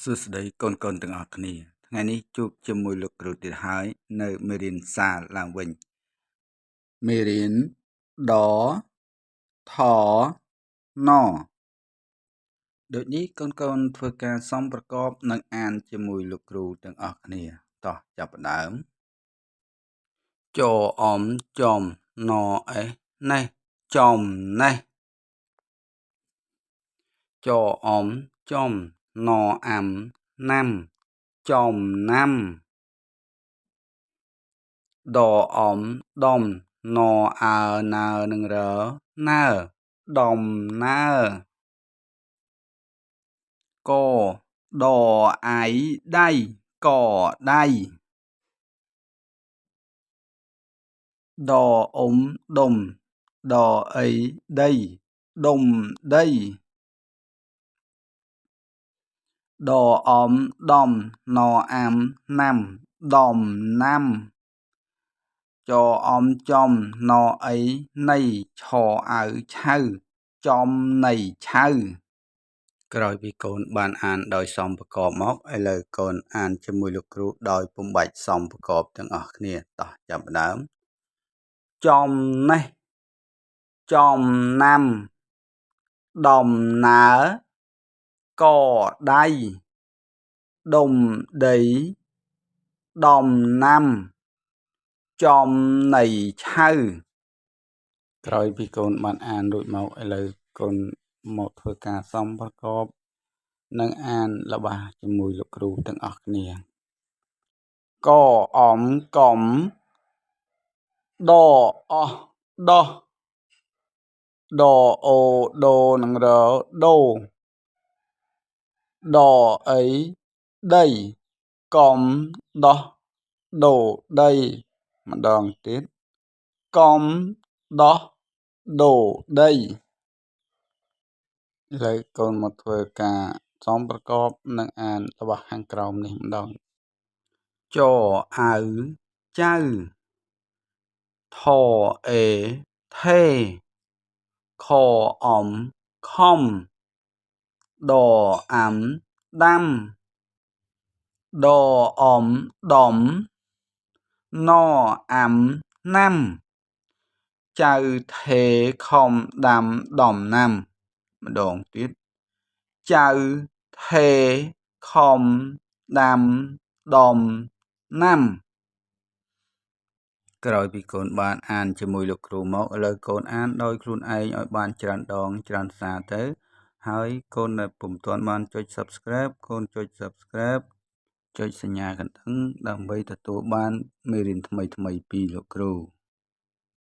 សួស្តីកូនៗទាំងអស់គ្នាថ្ងៃនេះជួបជាមួយលោកគ្រូទៀតហើយនៅមេរៀនសាលឡើងវិញមេរៀនដថណដូចនេះកូនធ្វើការសំប្រកបនិងអានជាមួយលោកគ្រូទាំងអស់គ្នាតោះចាប់ផ្ដើមចអំចំណអេះណេះចំណេះចអំចំណអាំណាំចំណាំដអំដំណអើណើនឹងរើណើដំណើកដអាយដៃកដៃដអ៊ុំដុំដអីដីដុំដីដអំដំណអាំណាំដំណាំចអំចំណអីណៃឆអៅឆៅចំណៃឆៅក្រោយពីកូនបានអានដោយសំប្រកបមកឥឡូវកូនអានជាមួយលោកគ្រូដោយពុំបាច់សំប្រកបទាំងអស់គ្នាតោះចាប់ផ្ដើមចំណេះចំណាំដំណើរកដៃដុំដីដំណាំចំណីឆៅក្រោយពីកូនបានអានរួចមកឥឡូវកូនមកធ្វើការសំប្រកបនិងអានល្បះជាមួយលោកគ្រូទាំងអស់គ្នាកអំកំដអោះដោះដអូដូនឹងរដូដអីដីកំដោះដូដីម្ដងទៀតកំដោះដូដីឥឡូវកូនមកធ្វើការសំប្រកបនិងអានរបស់ខាងក្រោមនេះម្ដងចអៅចៅថអេថេខអំខំដអាំដាំដអំដំណអាំណាំចៅថេខំដាំដំណាំម្ដងទៀតចៅថេខំដាំដំណាំក្រោយពីកូនបានអានជាមួយលោកគ្រូមកឥឡូវកូនអានដោយខ្លួនឯងឲ្យបានច្រើនដងច្រើនសារទៅហើយកូនដែលពុំទាន់បានចុច Subscribe កូនចុច Subscribe ចុចសញ្ញាកណ្ដឹងដើម្បីទទួលបានមេរៀនថ្មីៗពីលោកគ្រូ